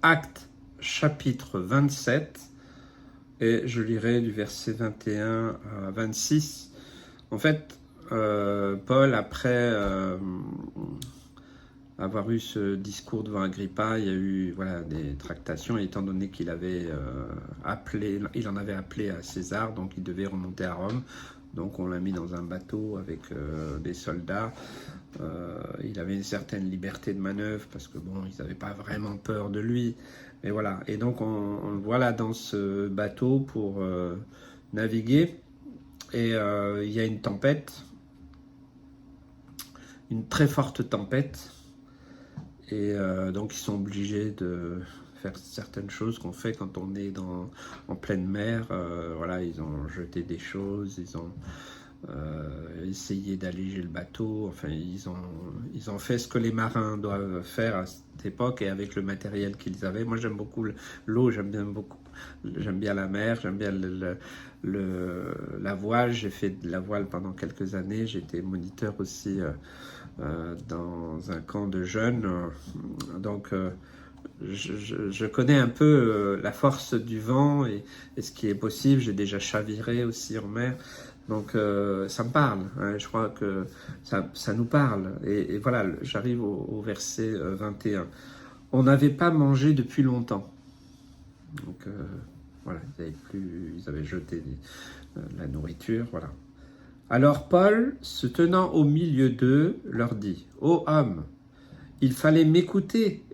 Actes chapitre 27 et je lirai du verset 21 à 26. En fait, Paul, après avoir eu ce discours devant Agrippa, il y a eu des tractations, étant donné qu'il avait il en avait appelé à César, donc il devait remonter à Rome. Donc on l'a mis dans un bateau avec des soldats. Il avait une certaine liberté de manœuvre parce que bon, ils n'avaient pas vraiment peur de lui. Mais voilà. Et donc on le voit là dans ce bateau pour naviguer. Et il y a une tempête, une très forte tempête. Et donc ils sont obligés de faire certaines choses qu'on fait quand on est en pleine mer. Ils ont jeté des choses, ils ont essayé d'alléger le bateau. Enfin, ils ont fait ce que les marins doivent faire à cette époque et avec le matériel qu'ils avaient. Moi, j'aime beaucoup l'eau, j'aime bien la mer, j'aime bien la voile. J'ai fait de la voile pendant quelques années. J'étais moniteur aussi dans un camp de jeunes. Donc, je connais un peu la force du vent et ce qui est possible. J'ai déjà chaviré aussi en mer. Donc ça me parle, hein, je crois que ça nous parle. Et voilà, j'arrive au verset 21. On n'avait pas mangé depuis longtemps. Donc voilà, ils avaient jeté la nourriture, voilà. Alors Paul, se tenant au milieu d'eux, leur dit, « Ô hommes, il fallait m'écouter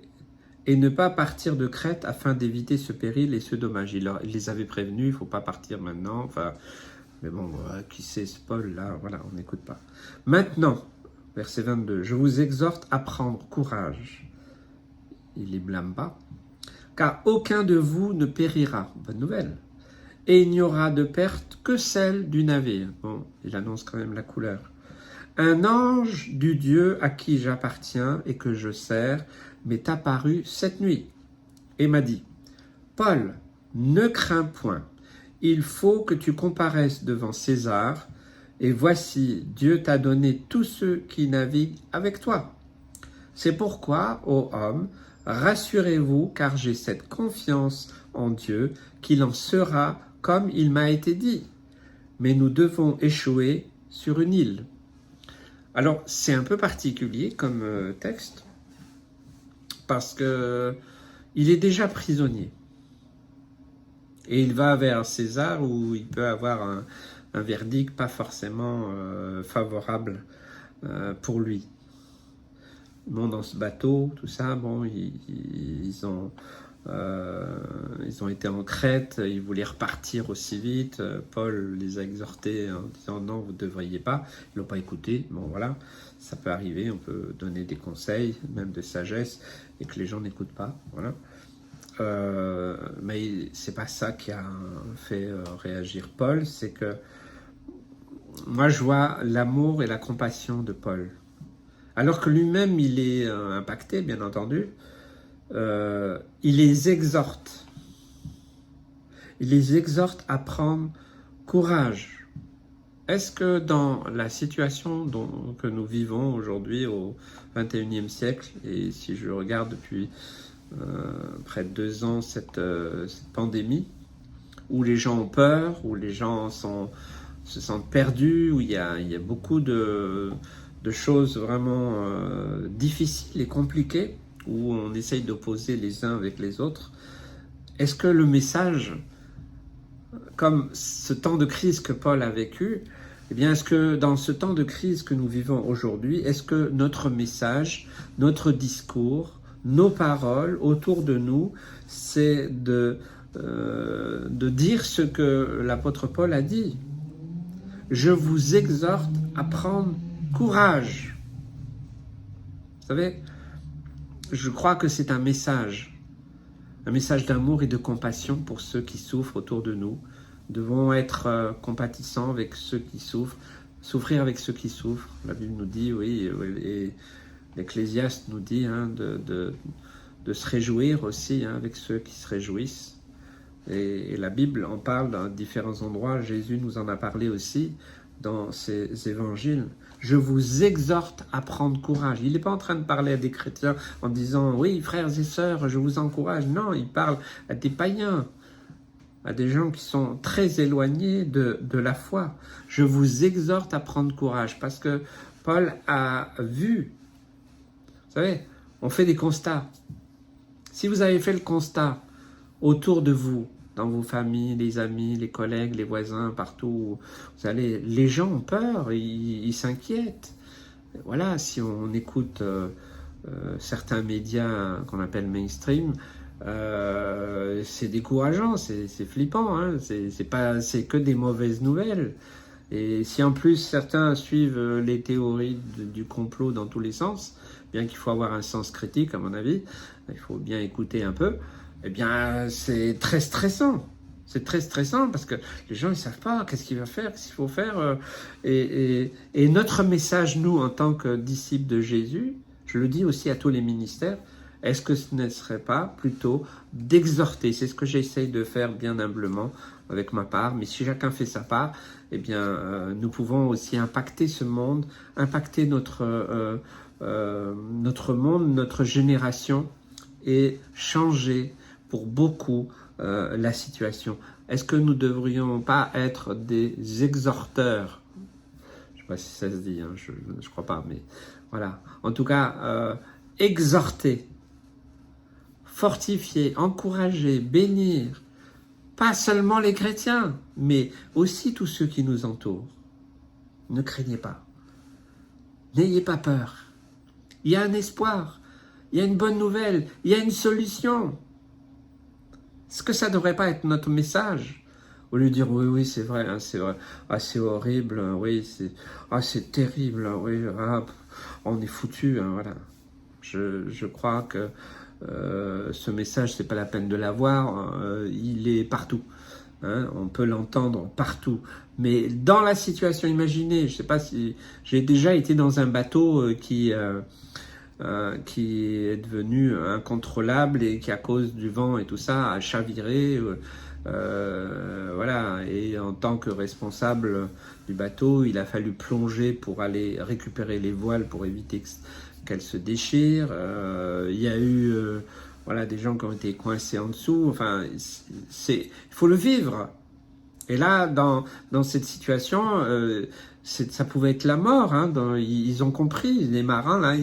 et ne pas partir de Crète afin d'éviter ce péril et ce dommage. » Il les avait prévenus, il ne faut pas partir maintenant, enfin... Mais bon, qui c'est ce Paul là? Voilà, on n'écoute pas. Maintenant, verset 22, je vous exhorte à prendre courage. Il ne les blâme pas. Car aucun de vous ne périra. Bonne nouvelle. Et il n'y aura de perte que celle du navire. Bon, il annonce quand même la couleur. Un ange du Dieu à qui j'appartiens et que je sers m'est apparu cette nuit et m'a dit, Paul, ne crains point. Il faut que tu comparaisses devant César, et voici, Dieu t'a donné tous ceux qui naviguent avec toi. C'est pourquoi, ô hommes, rassurez-vous, car j'ai cette confiance en Dieu qu'il en sera comme il m'a été dit. Mais nous devons échouer sur une île. Alors, c'est un peu particulier comme texte, parce que il est déjà prisonnier. Et il va vers César où il peut avoir un verdict pas forcément favorable pour lui. Bon, dans ce bateau, tout ça, bon, ils ont été en Crète, ils voulaient repartir aussi vite. Paul les a exhortés en disant non, vous ne devriez pas. Ils ne l'ont pas écouté. Bon, voilà, ça peut arriver, on peut donner des conseils, même de sagesse, et que les gens n'écoutent pas. Voilà. Mais c'est pas ça qui a fait réagir Paul, c'est que moi je vois l'amour et la compassion de Paul. Alors que lui-même il est impacté, bien entendu, il les exhorte. Il les exhorte à prendre courage. Est-ce que dans la situation que nous vivons aujourd'hui au XXIe siècle, et si je regarde depuis près de 2 ans cette pandémie, où les gens ont peur, où les gens se sentent perdus, où il y a beaucoup de choses vraiment difficiles et compliquées, où on essaye d'opposer les uns avec les autres, est-ce que le message, comme ce temps de crise que Paul a vécu, eh bien, est-ce que dans ce temps de crise que nous vivons aujourd'hui, est-ce que notre message, notre discours, nos paroles autour de nous, c'est de dire ce que l'apôtre Paul a dit. Je vous exhorte à prendre courage. Vous savez, je crois que c'est un message d'amour et de compassion pour ceux qui souffrent autour de nous. Nous devons être compatissants avec ceux qui souffrent, souffrir avec ceux qui souffrent. La Bible nous dit, oui, et l'Ecclésiaste nous dit de se réjouir aussi avec ceux qui se réjouissent. Et la Bible en parle dans différents endroits. Jésus nous en a parlé aussi. dans ces évangiles. Je vous exhorte à prendre courage. Il n'est pas en train de parler à des chrétiens en disant « Oui, frères et sœurs, je vous encourage ». Non, il parle à des païens, à des gens qui sont très éloignés de la foi. Je vous exhorte à prendre courage parce que Paul a vu, vous savez, on fait des constats. Si vous avez fait le constat autour de vous, dans vos familles, les amis, les collègues, les voisins, partout où vous allez, les gens ont peur, ils s'inquiètent. Voilà, si on écoute certains médias qu'on appelle mainstream, c'est décourageant, c'est flippant, hein, c'est que des mauvaises nouvelles. Et si en plus certains suivent les théories du complot dans tous les sens, bien qu'il faut avoir un sens critique à mon avis, il faut bien écouter un peu, eh bien c'est très stressant. C'est très stressant parce que les gens ne savent pas qu'est-ce qu'il va faire, qu'est-ce qu'il faut faire. Et notre message, nous, en tant que disciples de Jésus, je le dis aussi à tous les ministères, est-ce que ce ne serait pas plutôt d'exhorter? C'est ce que j'essaye de faire bien humblement avec ma part, mais si chacun fait sa part, eh bien, nous pouvons aussi impacter ce monde, impacter notre monde, notre génération, et changer pour beaucoup la situation. Est-ce que nous ne devrions pas être des exhorteurs? Je ne sais pas si ça se dit, hein, je ne crois pas, mais voilà. En tout cas, exhorter, fortifier, encourager, bénir, pas seulement les chrétiens, mais aussi tous ceux qui nous entourent. Ne craignez pas. N'ayez pas peur. Il y a un espoir. Il y a une bonne nouvelle. Il y a une solution. Est-ce que ça ne devrait pas être notre message? Au lieu de dire oui, oui, c'est vrai, hein, c'est vrai. Ah, c'est horrible, oui, c'est terrible, oui, ah, on est foutu, hein, voilà. Je crois que ce message, c'est pas la peine de l'avoir, il est partout. Hein, on peut l'entendre partout. Mais dans la situation, imaginez, je ne sais pas si... J'ai déjà été dans un bateau qui est devenu incontrôlable et qui, à cause du vent et tout ça, a chaviré. Voilà. Et en tant que responsable du bateau, il a fallu plonger pour aller récupérer les voiles pour éviter qu'elles se déchirent. Il y a eu... voilà, des gens qui ont été coincés en dessous. Enfin, il faut le vivre. Et là, dans cette situation, ça pouvait être la mort. Hein, ils ont compris. Les marins, là,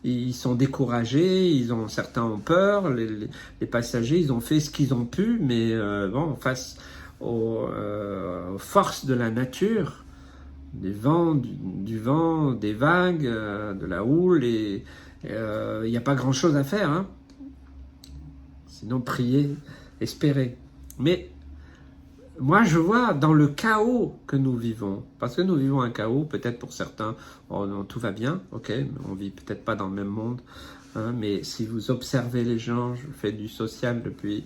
ils sont découragés. Certains ont peur. Les passagers, ils ont fait ce qu'ils ont pu. Mais bon, face aux forces de la nature, des vents, du vent, des vagues, de la houle, il n'y a pas grand-chose à faire. Hein. Sinon, prier, espérer. Mais moi, je vois dans le chaos que nous vivons, parce que nous vivons un chaos, peut-être pour certains, oh non, tout va bien, ok, mais on vit peut-être pas dans le même monde, hein, mais si vous observez les gens, je fais du social depuis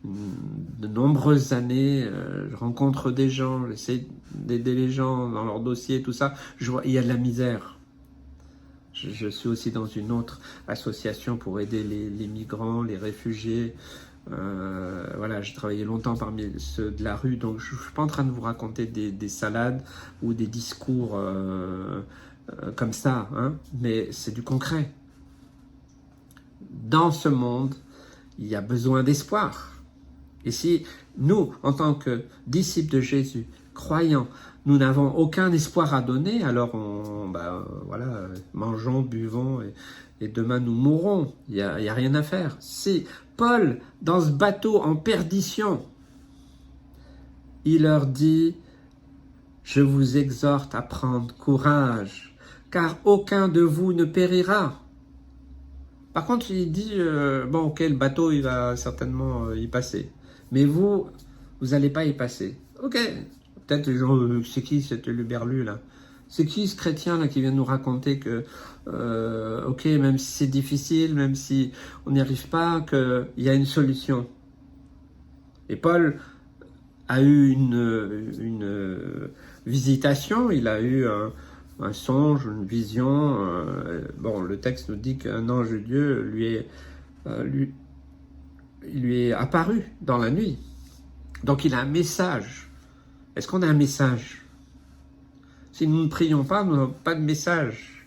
de nombreuses années, je rencontre des gens, j'essaie d'aider les gens dans leurs dossiers, tout ça, je vois, il y a de la misère. Je suis aussi dans une autre association pour aider les migrants, les réfugiés. Voilà, j'ai travaillé longtemps parmi ceux de la rue, donc je ne suis pas en train de vous raconter des salades ou des discours comme ça, hein, mais c'est du concret. Dans ce monde, il y a besoin d'espoir. Et si nous, en tant que disciples de Jésus, croyants, nous n'avons aucun espoir à donner, alors voilà, mangeons, buvons et demain nous mourrons. Il n'y a rien à faire. Si Paul, dans ce bateau en perdition, il leur dit « Je vous exhorte à prendre courage, car aucun de vous ne périra. » Par contre, il dit bon, ok, le bateau, il va certainement y passer. Mais vous n'allez pas y passer. Ok, peut-être les gens, c'est qui cet Luberlu là? C'est qui ce chrétien là qui vient nous raconter que, ok, même si c'est difficile, même si on n'y arrive pas, qu'il y a une solution. Et Paul a eu une visitation, il a eu un songe, une vision. Bon, le texte nous dit qu'un ange de Dieu lui est apparu dans la nuit. Donc il a un message. Est-ce qu'on a un message? Si nous ne prions pas, nous n'avons pas de message.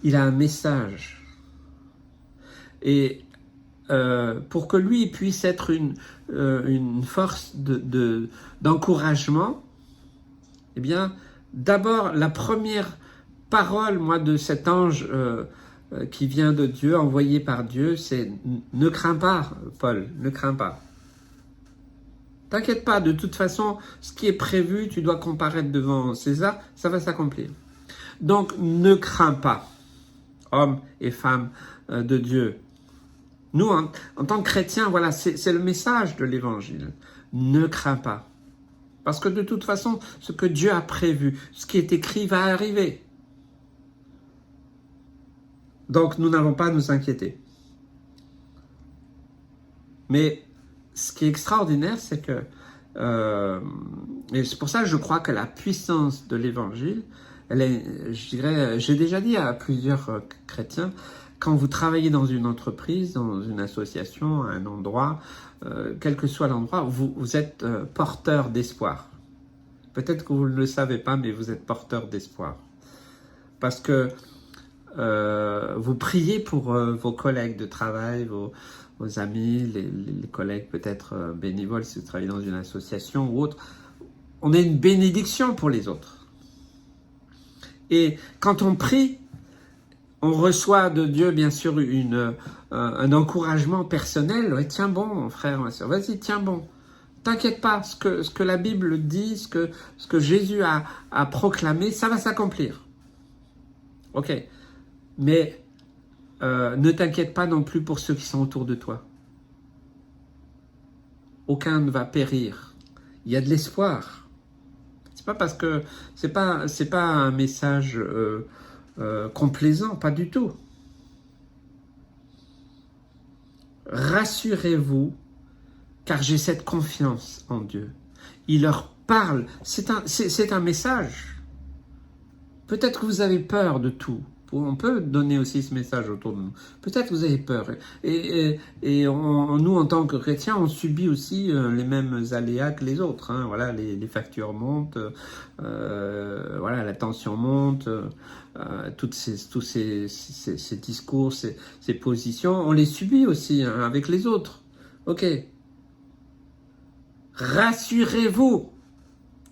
Il a un message. Et pour que lui puisse être une force d'encouragement, eh bien, d'abord, la première parole, moi, de cet ange qui vient de Dieu, envoyé par Dieu, c'est « Ne crains pas, Paul, ne crains pas. T'inquiète pas, de toute façon, ce qui est prévu, tu dois comparaître devant César, ça va s'accomplir. Donc, ne crains pas, hommes et femmes de Dieu. » Nous, en tant que chrétiens, voilà, c'est le message de l'Évangile. Ne crains pas. Parce que de toute façon, ce que Dieu a prévu, ce qui est écrit va arriver. Donc, nous n'avons pas à nous inquiéter. Mais ce qui est extraordinaire, c'est que, et c'est pour ça que je crois que la puissance de l'Évangile, elle est, je dirais, j'ai déjà dit à plusieurs chrétiens, quand vous travaillez dans une entreprise, dans une association, à un endroit, quel que soit l'endroit, vous êtes porteur d'espoir. Peut-être que vous ne le savez pas, mais vous êtes porteur d'espoir. Parce que vous priez pour vos collègues de travail, vos amis, les collègues peut-être bénévoles si vous travaillez dans une association ou autre. On est une bénédiction pour les autres. Et quand on prie, on reçoit de Dieu, bien sûr, un encouragement personnel. Ouais, tiens bon, mon frère, ma soeur, vas-y, tiens bon. T'inquiète pas, ce que la Bible dit, ce que Jésus a proclamé, ça va s'accomplir. Ok. Mais ne t'inquiète pas non plus pour ceux qui sont autour de toi. Aucun ne va périr. Il y a de l'espoir. C'est pas parce que c'est pas un message complaisant, pas du tout. Rassurez-vous, car j'ai cette confiance en Dieu. Il leur parle, c'est un message. Peut-être que vous avez peur de tout. On peut donner aussi ce message autour de nous. Peut-être que vous avez peur. Et nous, en tant que chrétiens, on subit aussi les mêmes aléas que les autres. Hein. Voilà, les factures montent, voilà, la tension monte, tous ces discours, ces positions, on les subit aussi hein, avec les autres. Ok. Rassurez-vous,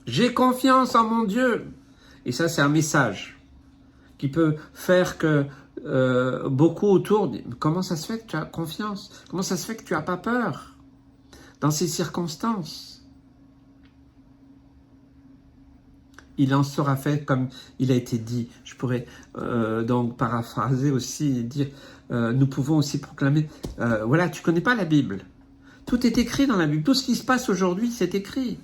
j'ai confiance en mon Dieu. Et ça, c'est un message qui peut faire que beaucoup autour disent « Comment ça se fait que tu as confiance? Comment ça se fait que tu n'as pas peur dans ces circonstances ?» Il en sera fait comme il a été dit. Je pourrais donc paraphraser aussi et dire nous pouvons aussi proclamer voilà, tu ne connais pas la Bible. Tout est écrit dans la Bible. Tout ce qui se passe aujourd'hui, c'est écrit.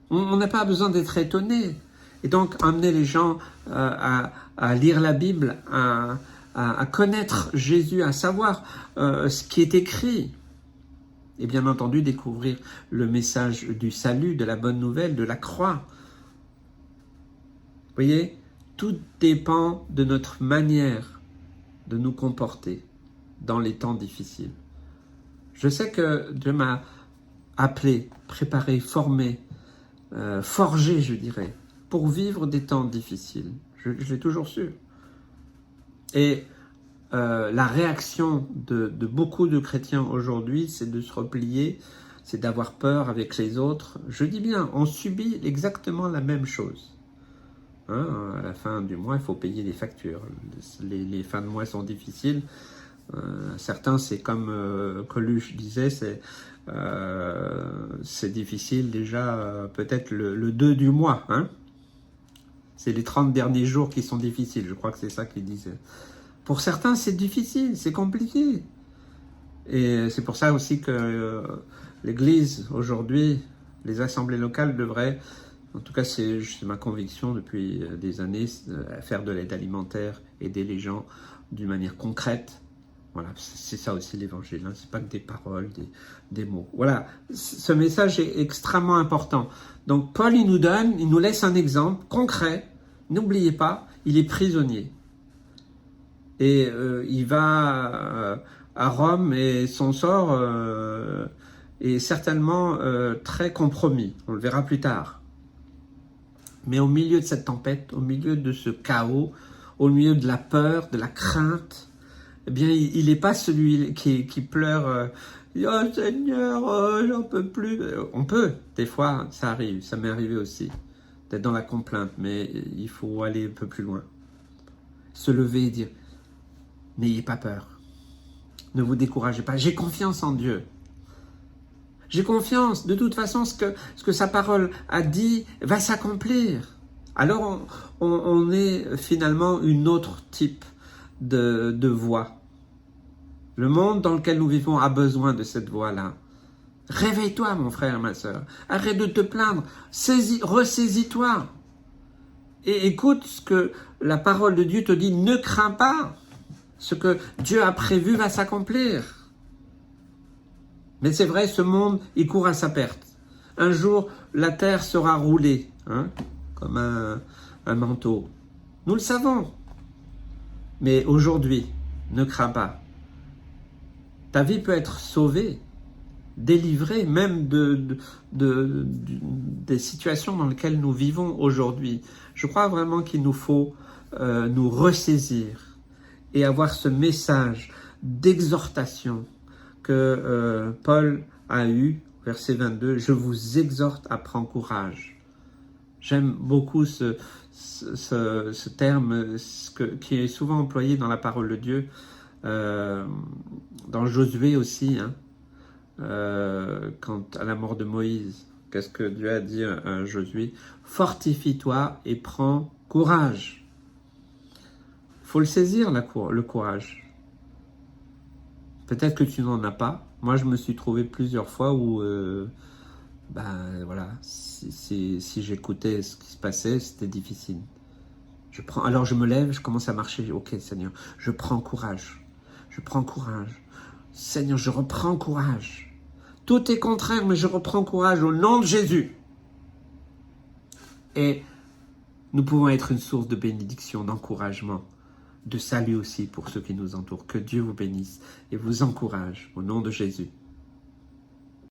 On n'a pas besoin d'être étonné. Et donc, amener les gens à lire la Bible, à connaître Jésus, à savoir ce qui est écrit. Et bien entendu, découvrir le message du salut, de la bonne nouvelle, de la croix. Vous voyez, tout dépend de notre manière de nous comporter dans les temps difficiles. Je sais que Dieu m'a appelé, préparé, formé, forgé, je dirais, pour vivre des temps difficiles. Je l'ai toujours su. Et la réaction de beaucoup de chrétiens aujourd'hui, c'est de se replier, c'est d'avoir peur avec les autres. Je dis bien, on subit exactement la même chose. Hein, à la fin du mois, il faut payer les factures. Les fins de mois sont difficiles. Certains, c'est comme Coluche disait, c'est difficile déjà peut-être le 2 du mois. Hein. C'est les 30 derniers jours qui sont difficiles. Je crois que c'est ça qu'il disait. Pour certains, c'est difficile, c'est compliqué. Et c'est pour ça aussi que l'Église, aujourd'hui, les assemblées locales devraient, en tout cas c'est ma conviction depuis des années, faire de l'aide alimentaire, aider les gens d'une manière concrète. Voilà, c'est ça aussi l'évangile, hein. C'est pas que des paroles, des mots. Voilà, ce message est extrêmement important. Donc Paul, il nous laisse un exemple concret. N'oubliez pas, il est prisonnier. Et il va à Rome et son sort est certainement très compromis. On le verra plus tard. Mais au milieu de cette tempête, au milieu de ce chaos, au milieu de la peur, de la crainte, eh bien, il n'est pas celui qui pleure oh Seigneur, oh, j'en peux plus. On peut, des fois, ça arrive, ça m'est arrivé aussi, d'être dans la complainte, mais il faut aller un peu plus loin. Se lever et dire, n'ayez pas peur, ne vous découragez pas, j'ai confiance en Dieu. J'ai confiance, de toute façon, ce que sa parole a dit va s'accomplir. Alors, on est finalement une autre type de voix. Le monde dans lequel nous vivons a besoin de cette voix-là. Réveille-toi, mon frère, ma soeur. Arrête de te plaindre. Ressaisis-toi. Et écoute ce que la parole de Dieu te dit. Ne crains pas. Ce que Dieu a prévu va s'accomplir. Mais c'est vrai, ce monde, il court à sa perte. Un jour, la terre sera roulée, comme un manteau. Nous le savons. Mais aujourd'hui, ne crains pas. Ta vie peut être sauvée, délivrée, même des situations dans lesquelles nous vivons aujourd'hui. Je crois vraiment qu'il nous faut nous ressaisir et avoir ce message d'exhortation que Paul a eu, verset 22, « Je vous exhorte à prendre courage ». J'aime beaucoup ce terme qui est souvent employé dans la parole de Dieu, dans Josué aussi, quand à la mort de Moïse. Qu'est-ce que Dieu a dit à Josué? « Fortifie-toi et prends courage ». Il faut le saisir, le courage. Peut-être que tu n'en as pas. Moi, je me suis trouvé plusieurs fois où, voilà, si j'écoutais ce qui se passait, c'était difficile. Alors je me lève, je commence à marcher. Ok, Seigneur, je prends courage. Je prends courage. Seigneur, je reprends courage. Tout est contraire, mais je reprends courage au nom de Jésus. Et nous pouvons être une source de bénédiction, d'encouragement, de salut aussi pour ceux qui nous entourent. Que Dieu vous bénisse et vous encourage au nom de Jésus.